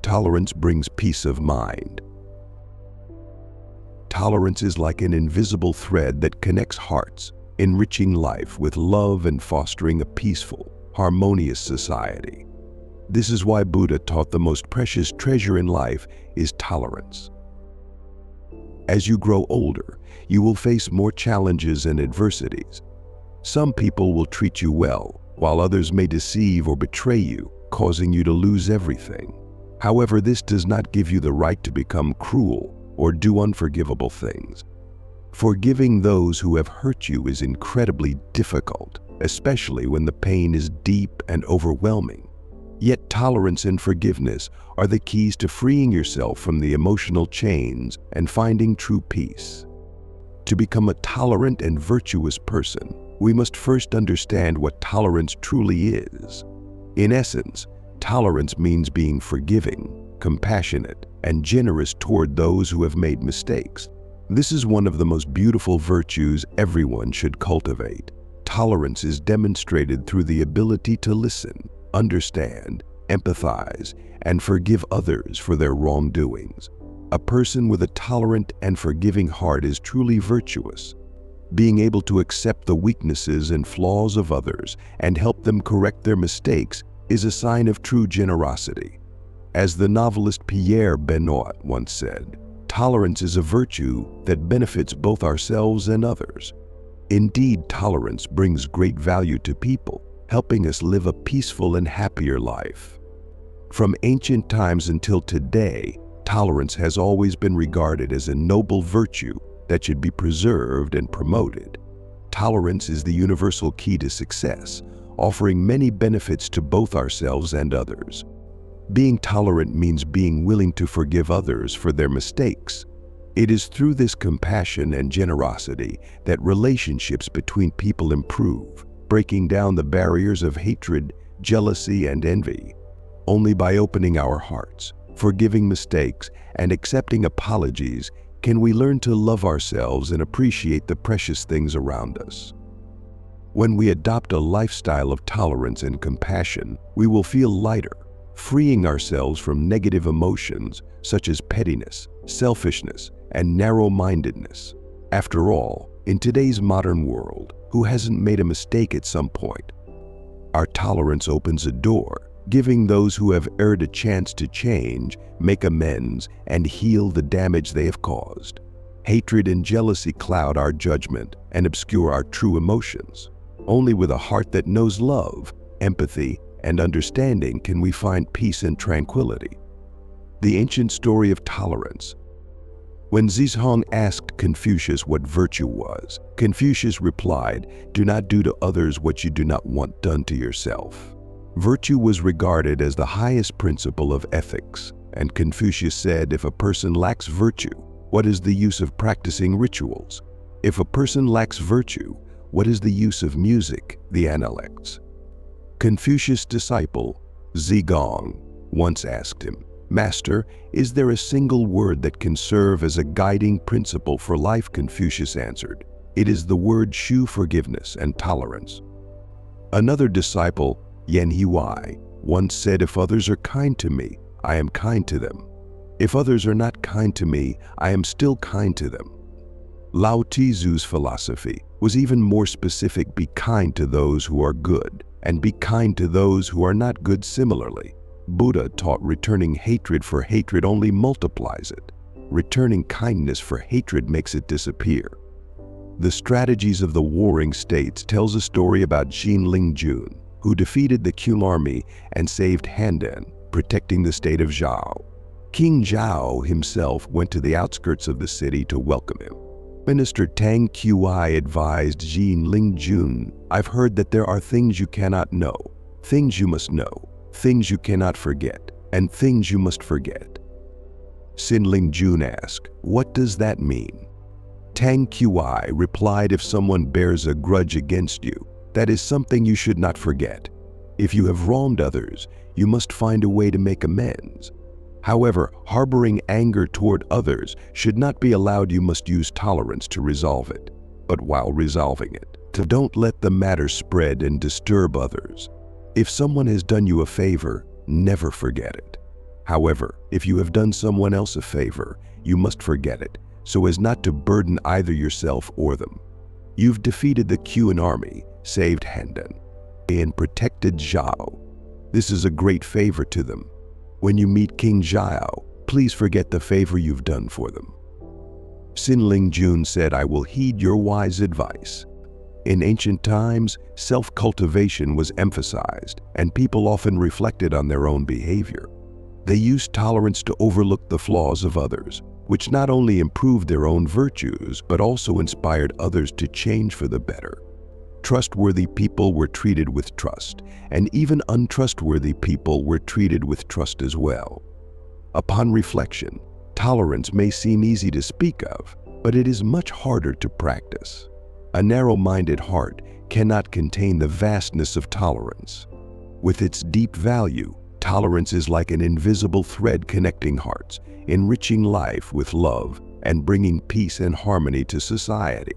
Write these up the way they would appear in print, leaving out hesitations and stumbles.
Tolerance brings peace of mind. Tolerance is like an invisible thread that connects hearts, enriching life with love and fostering a peaceful, harmonious society. This is why Buddha taught the most precious treasure in life is tolerance. As you grow older, you will face more challenges and adversities. Some people will treat you well, while others may deceive or betray you, causing you to lose everything. However, this does not give you the right to become cruel or do unforgivable things. Forgiving those who have hurt you is incredibly difficult, especially when the pain is deep and overwhelming. Yet tolerance and forgiveness are the keys to freeing yourself from the emotional chains and finding true peace. To become a tolerant and virtuous person, we must first understand what tolerance truly is. In essence, tolerance means being forgiving, compassionate, and generous toward those who have made mistakes. This is one of the most beautiful virtues everyone should cultivate. Tolerance is demonstrated through the ability to listen, understand, empathize, and forgive others for their wrongdoings. A person with a tolerant and forgiving heart is truly virtuous. Being able to accept the weaknesses and flaws of others and help them correct their mistakes is a sign of true generosity. As the novelist Pierre Benoit once said, tolerance is a virtue that benefits both ourselves and others. Indeed, tolerance brings great value to people, helping us live a peaceful and happier life. From ancient times until today, tolerance has always been regarded as a noble virtue that should be preserved and promoted. Tolerance is the universal key to success, offering many benefits to both ourselves and others. Being tolerant means being willing to forgive others for their mistakes. It is through this compassion and generosity that relationships between people improve, breaking down the barriers of hatred, jealousy, and envy. Only by opening our hearts, forgiving mistakes, and accepting apologies can we learn to love ourselves and appreciate the precious things around us. When we adopt a lifestyle of tolerance and compassion, we will feel lighter, freeing ourselves from negative emotions such as pettiness, selfishness, and narrow-mindedness. After all, in today's modern world, who hasn't made a mistake at some point? Our tolerance opens a door, giving those who have erred a chance to change, make amends, and heal the damage they have caused. Hatred and jealousy cloud our judgment and obscure our true emotions. Only with a heart that knows love, empathy, and understanding can we find peace and tranquility. The ancient story of tolerance. When Zizhong asked Confucius what virtue was, Confucius replied, "Do not do to others what you do not want done to yourself." Virtue was regarded as the highest principle of ethics, and Confucius said, if a person lacks virtue, what is the use of practicing rituals? If a person lacks virtue, what is the use of music, the analects? Confucius' disciple, Zigong, once asked him, "Master, is there a single word that can serve as a guiding principle for life?" Confucius answered, "It is the word shu, forgiveness and tolerance." Another disciple, Yan Hiwai, once said, "If others are kind to me, I am kind to them. If others are not kind to me, I am still kind to them." Lao Tzu's philosophy was even more specific: be kind to those who are good, and be kind to those who are not good. Similarly, Buddha taught returning hatred for hatred only multiplies it. Returning kindness for hatred makes it disappear. The Strategies of the Warring States tells a story about Jin Lingjun, who defeated the Qing army and saved Handan, protecting the state of Zhao. King Zhao himself went to the outskirts of the city to welcome him. Minister Tang Qi advised Jin Lingjun, "I've heard that there are things you cannot know, things you must know, things you cannot forget, and things you must forget." Sin Lingjun asked, "What does that mean?" Tang Qi replied, "If someone bears a grudge against you, that is something you should not forget. If you have wronged others, you must find a way to make amends. However, harboring anger toward others should not be allowed. You must use tolerance to resolve it. But while resolving it, don't let the matter spread and disturb others. If someone has done you a favor, never forget it. However, if you have done someone else a favor, you must forget it, so as not to burden either yourself or them. You've defeated the Qin army, saved Handan, and protected Zhao. This is a great favor to them. When you meet King Zhao, please forget the favor you've done for them. Sinling Jun said, "I will heed your wise advice." In ancient times, self-cultivation was emphasized, and people often reflected on their own behavior. They used tolerance to overlook the flaws of others, which not only improved their own virtues, but also inspired others to change for the better. Trustworthy people were treated with trust, and even untrustworthy people were treated with trust as well. Upon reflection, tolerance may seem easy to speak of, but it is much harder to practice. A narrow-minded heart cannot contain the vastness of tolerance. With its deep value, tolerance is like an invisible thread connecting hearts, enriching life with love and bringing peace and harmony to society.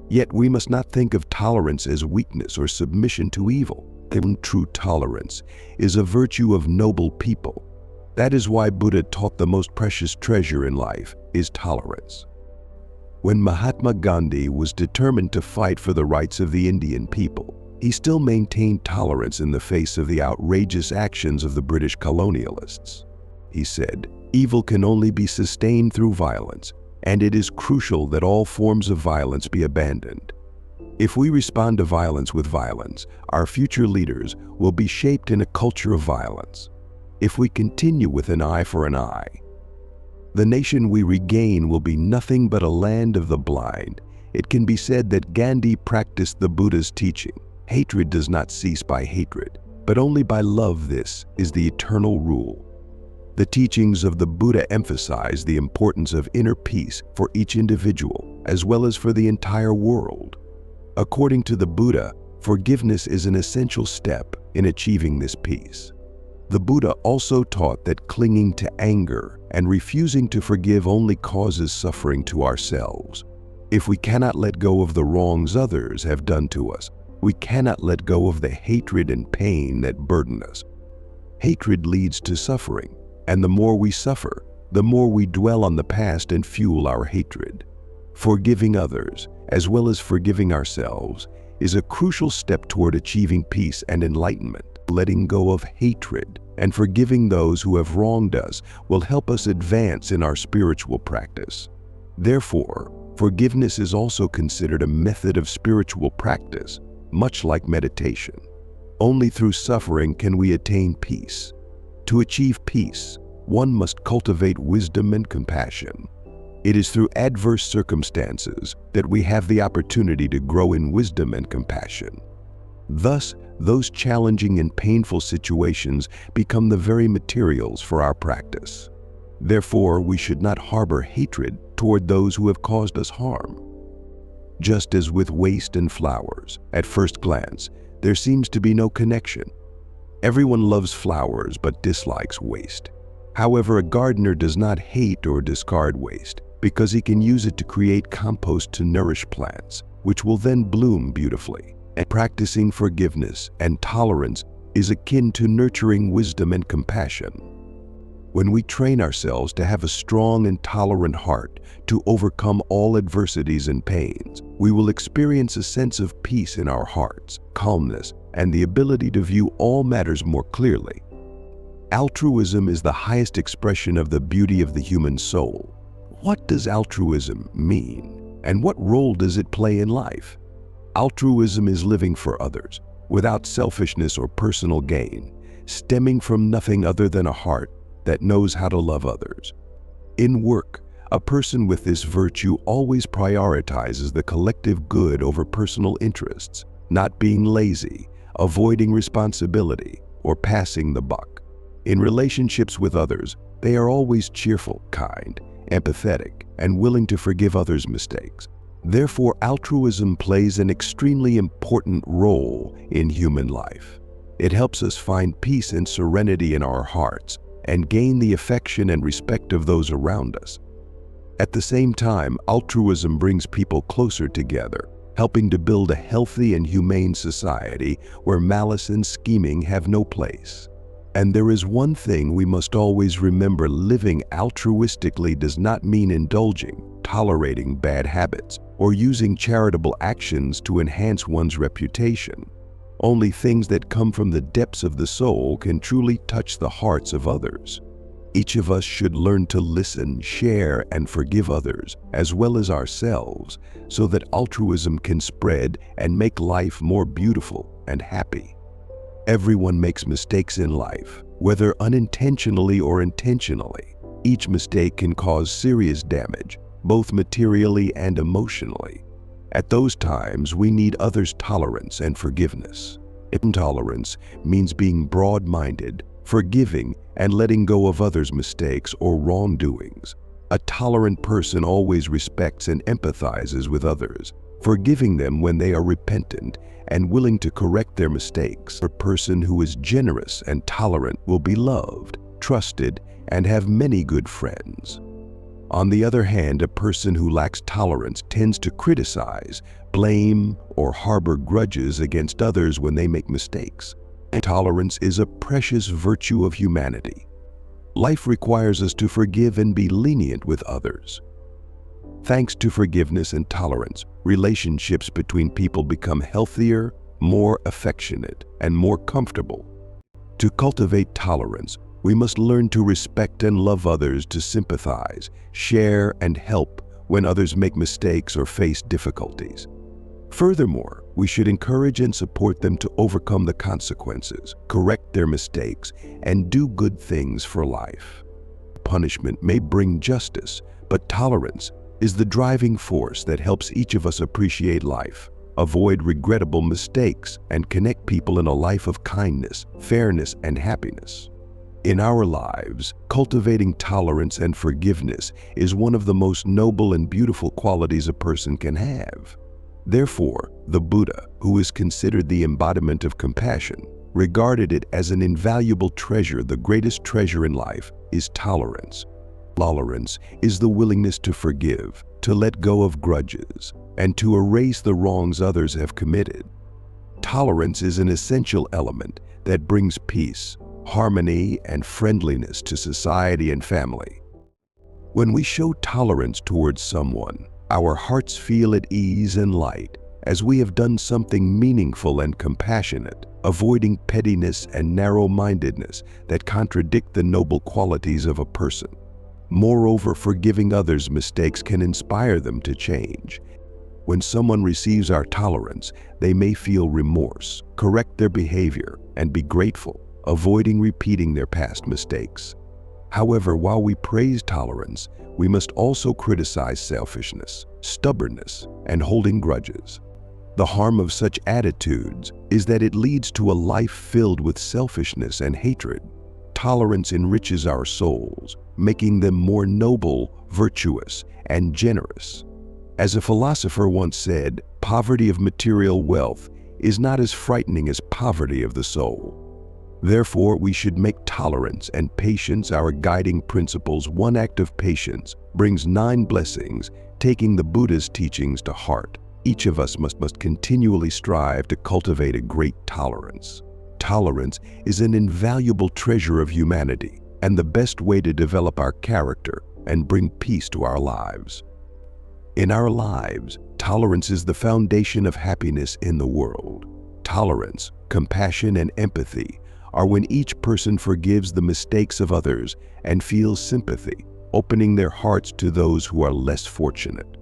Yet we must not think of tolerance as weakness or submission to evil. True tolerance is a virtue of noble people. That is why Buddha taught the most precious treasure in life is tolerance. When Mahatma Gandhi was determined to fight for the rights of the Indian people, he still maintained tolerance in the face of the outrageous actions of the British colonialists. He said, "Evil can only be sustained through violence, and it is crucial that all forms of violence be abandoned. If we respond to violence with violence, our future leaders will be shaped in a culture of violence. If we continue with an eye for an eye, the nation we regain will be nothing but a land of the blind." It can be said that Gandhi practiced the Buddha's teaching. Hatred does not cease by hatred, but only by love. This is the eternal rule. The teachings of the Buddha emphasize the importance of inner peace for each individual, as well as for the entire world. According to the Buddha, forgiveness is an essential step in achieving this peace. The Buddha also taught that clinging to anger and refusing to forgive only causes suffering to ourselves. If we cannot let go of the wrongs others have done to us, we cannot let go of the hatred and pain that burden us. Hatred leads to suffering, and the more we suffer, the more we dwell on the past and fuel our hatred. Forgiving others, as well as forgiving ourselves, is a crucial step toward achieving peace and enlightenment. Letting go of hatred and forgiving those who have wronged us will help us advance in our spiritual practice. Therefore, forgiveness is also considered a method of spiritual practice, much like meditation. Only through suffering can we attain peace. To achieve peace, one must cultivate wisdom and compassion. It is through adverse circumstances that we have the opportunity to grow in wisdom and compassion. Thus, those challenging and painful situations become the very materials for our practice. Therefore, we should not harbor hatred toward those who have caused us harm. Just as with waste and flowers, at first glance, there seems to be no connection. Everyone loves flowers but dislikes waste. However, a gardener does not hate or discard waste because he can use it to create compost to nourish plants, which will then bloom beautifully. And practicing forgiveness and tolerance is akin to nurturing wisdom and compassion. When we train ourselves to have a strong and tolerant heart to overcome all adversities and pains, we will experience a sense of peace in our hearts, calmness, and the ability to view all matters more clearly. Altruism is the highest expression of the beauty of the human soul. What does altruism mean, and what role does it play in life? Altruism is living for others, without selfishness or personal gain, stemming from nothing other than a heart that knows how to love others. In work, a person with this virtue always prioritizes the collective good over personal interests, not being lazy, avoiding responsibility, or passing the buck. In relationships with others, they are always cheerful, kind, empathetic, and willing to forgive others' mistakes. Therefore, altruism plays an extremely important role in human life. It helps us find peace and serenity in our hearts and gain the affection and respect of those around us. At the same time, altruism brings people closer together, helping to build a healthy and humane society where malice and scheming have no place. And there is one thing we must always remember: living altruistically does not mean indulging, tolerating bad habits, or using charitable actions to enhance one's reputation. Only things that come from the depths of the soul can truly touch the hearts of others. Each of us should learn to listen, share, and forgive others, as well as ourselves, so that altruism can spread and make life more beautiful and happy. Everyone makes mistakes in life, whether unintentionally or intentionally. Each mistake can cause serious damage, both materially and emotionally. At those times, we need others' tolerance and forgiveness. Intolerance means being broad-minded, forgiving, and letting go of others' mistakes or wrongdoings. A tolerant person always respects and empathizes with others, forgiving them when they are repentant and willing to correct their mistakes. A person who is generous and tolerant will be loved, trusted, and have many good friends. On the other hand, a person who lacks tolerance tends to criticize, blame, or harbor grudges against others when they make mistakes. Tolerance is a precious virtue of humanity. Life requires us to forgive and be lenient with others. Thanks to forgiveness and tolerance, relationships between people become healthier, more affectionate, and more comfortable. To cultivate tolerance, we must learn to respect and love others, to sympathize, share, and help when others make mistakes or face difficulties. Furthermore, we should encourage and support them to overcome the consequences, correct their mistakes, and do good things for life. Punishment may bring justice, but tolerance is the driving force that helps each of us appreciate life, avoid regrettable mistakes, and connect people in a life of kindness, fairness, and happiness. In our lives, cultivating tolerance and forgiveness is one of the most noble and beautiful qualities a person can have. Therefore, the Buddha, who is considered the embodiment of compassion, regarded it as an invaluable treasure. The greatest treasure in life is tolerance. Tolerance is the willingness to forgive, to let go of grudges, and to erase the wrongs others have committed. Tolerance is an essential element that brings peace, harmony, and friendliness to society and family. When we show tolerance towards someone, our hearts feel at ease and light, as we have done something meaningful and compassionate, avoiding pettiness and narrow-mindedness that contradict the noble qualities of a person. Moreover, forgiving others' mistakes can inspire them to change. When someone receives our tolerance, they may feel remorse, correct their behavior, and be grateful, avoiding repeating their past mistakes. However, while we praise tolerance, we must also criticize selfishness, stubbornness, and holding grudges. The harm of such attitudes is that it leads to a life filled with selfishness and hatred. Tolerance enriches our souls, making them more noble, virtuous, and generous. As a philosopher once said, poverty of material wealth is not as frightening as poverty of the soul. Therefore, we should make tolerance and patience our guiding principles. One act of patience brings 9 blessings. Taking the Buddha's teachings to heart, each of us must continually strive to cultivate a great tolerance. Tolerance is an invaluable treasure of humanity and the best way to develop our character and bring peace to our lives. In our lives, tolerance is the foundation of happiness in the world. Tolerance, compassion, and empathy are when each person forgives the mistakes of others and feels sympathy, opening their hearts to those who are less fortunate.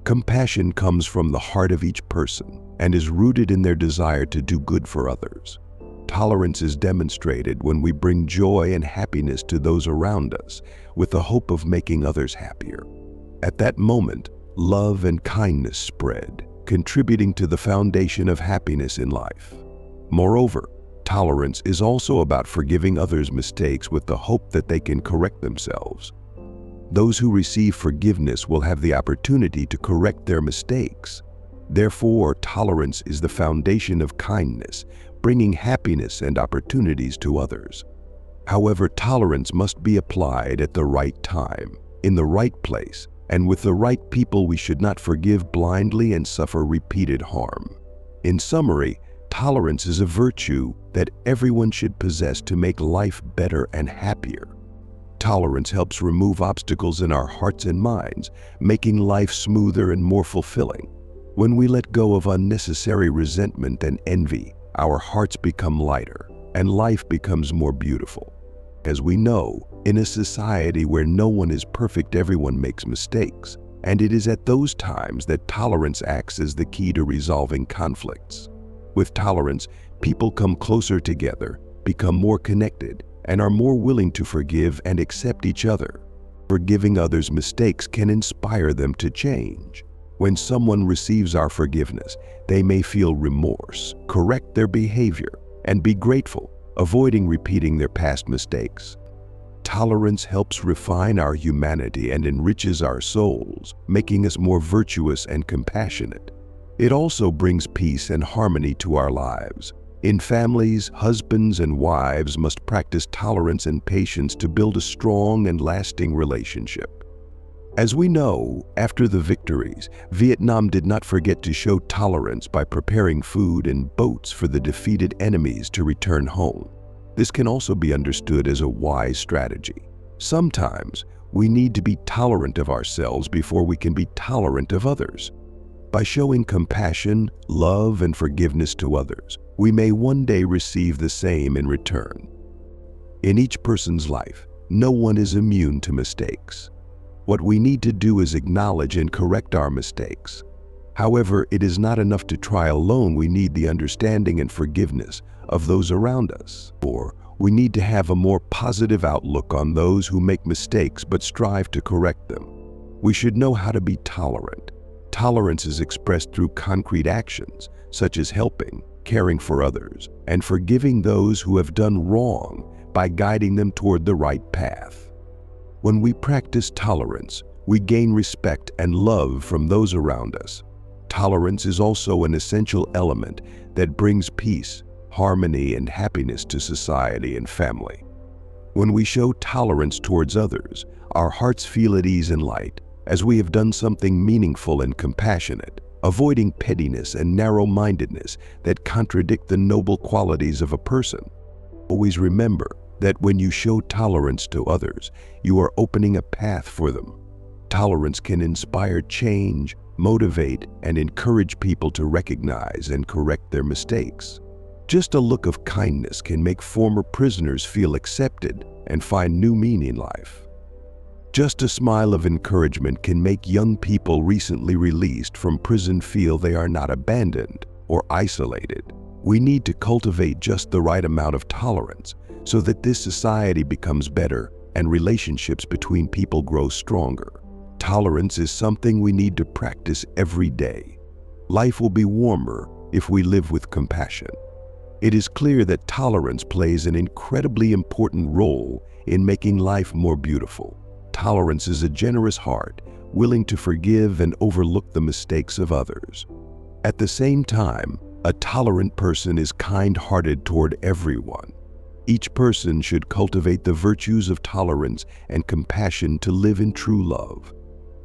Compassion comes from the heart of each person and is rooted in their desire to do good for others. Tolerance is demonstrated when we bring joy and happiness to those around us with the hope of making others happier. At that moment, love and kindness spread, contributing to the foundation of happiness in life. Moreover, tolerance is also about forgiving others' mistakes with the hope that they can correct themselves. Those who receive forgiveness will have the opportunity to correct their mistakes. Therefore, tolerance is the foundation of kindness, bringing happiness and opportunities to others. However, tolerance must be applied at the right time, in the right place, and with the right people. We should not forgive blindly and suffer repeated harm. In summary, Tolerance is a virtue that everyone should possess to make life better and happier. Tolerance helps remove obstacles in our hearts and minds, making life smoother and more fulfilling. When we let go of unnecessary resentment and envy, our hearts become lighter and life becomes more beautiful. As we know, in a society where no one is perfect, everyone makes mistakes, and it is at those times that tolerance acts as the key to resolving conflicts. With tolerance, people come closer together, become more connected, and are more willing to forgive and accept each other. Forgiving others' mistakes can inspire them to change. When someone receives our forgiveness, they may feel remorse, correct their behavior, and be grateful, avoiding repeating their past mistakes. Tolerance helps refine our humanity and enriches our souls, making us more virtuous and compassionate. It also brings peace and harmony to our lives. In families, husbands and wives must practice tolerance and patience to build a strong and lasting relationship. As we know, after the victories, Vietnam did not forget to show tolerance by preparing food and boats for the defeated enemies to return home. This can also be understood as a wise strategy. Sometimes, we need to be tolerant of ourselves before we can be tolerant of others. By showing compassion, love, and forgiveness to others, we may one day receive the same in return. In each person's life, no one is immune to mistakes. What we need to do is acknowledge and correct our mistakes. However, it is not enough to try alone. We need the understanding and forgiveness of those around us. Or we need to have a more positive outlook on those who make mistakes but strive to correct them. We should know how to be tolerant. Tolerance is expressed through concrete actions, such as helping, caring for others, and forgiving those who have done wrong by guiding them toward the right path. When we practice tolerance, we gain respect and love from those around us. Tolerance is also an essential element that brings peace, harmony, and happiness to society and family. When we show tolerance towards others, our hearts feel at ease and light, as we have done something meaningful and compassionate, avoiding pettiness and narrow-mindedness that contradict the noble qualities of a person. Always remember that when you show tolerance to others, you are opening a path for them. Tolerance can inspire change, motivate, and encourage people to recognize and correct their mistakes. Just a look of kindness can make former prisoners feel accepted and find new meaning in life. Just a smile of encouragement can make young people recently released from prison feel they are not abandoned or isolated. We need to cultivate just the right amount of tolerance so that this society becomes better and relationships between people grow stronger. Tolerance is something we need to practice every day. Life will be warmer if we live with compassion. It is clear that tolerance plays an incredibly important role in making life more beautiful. Tolerance is a generous heart, willing to forgive and overlook the mistakes of others. At the same time, a tolerant person is kind-hearted toward everyone. Each person should cultivate the virtues of tolerance and compassion to live in true love.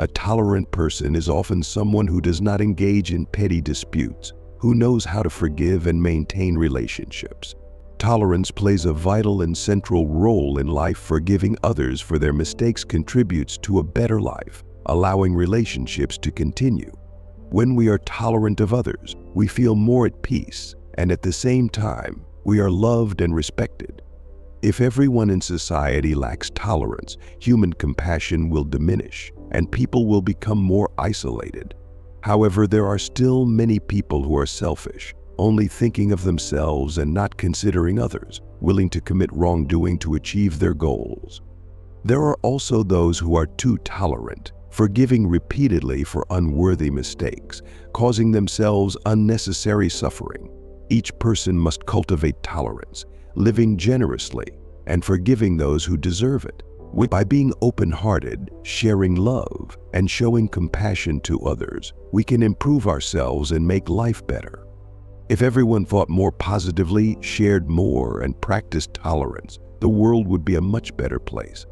A tolerant person is often someone who does not engage in petty disputes, who knows how to forgive and maintain relationships. Tolerance plays a vital and central role in life. Forgiving others for their mistakes contributes to a better life, allowing relationships to continue. When we are tolerant of others, we feel more at peace, and at the same time, we are loved and respected. If everyone in society lacks tolerance, human compassion will diminish, and people will become more isolated. However, there are still many people who are selfish, only thinking of themselves and not considering others, willing to commit wrongdoing to achieve their goals. There are also those who are too tolerant, forgiving repeatedly for unworthy mistakes, causing themselves unnecessary suffering. Each person must cultivate tolerance, living generously and forgiving those who deserve it. By being open-hearted, sharing love, and showing compassion to others, we can improve ourselves and make life better. If everyone thought more positively, shared more, and practiced tolerance, the world would be a much better place.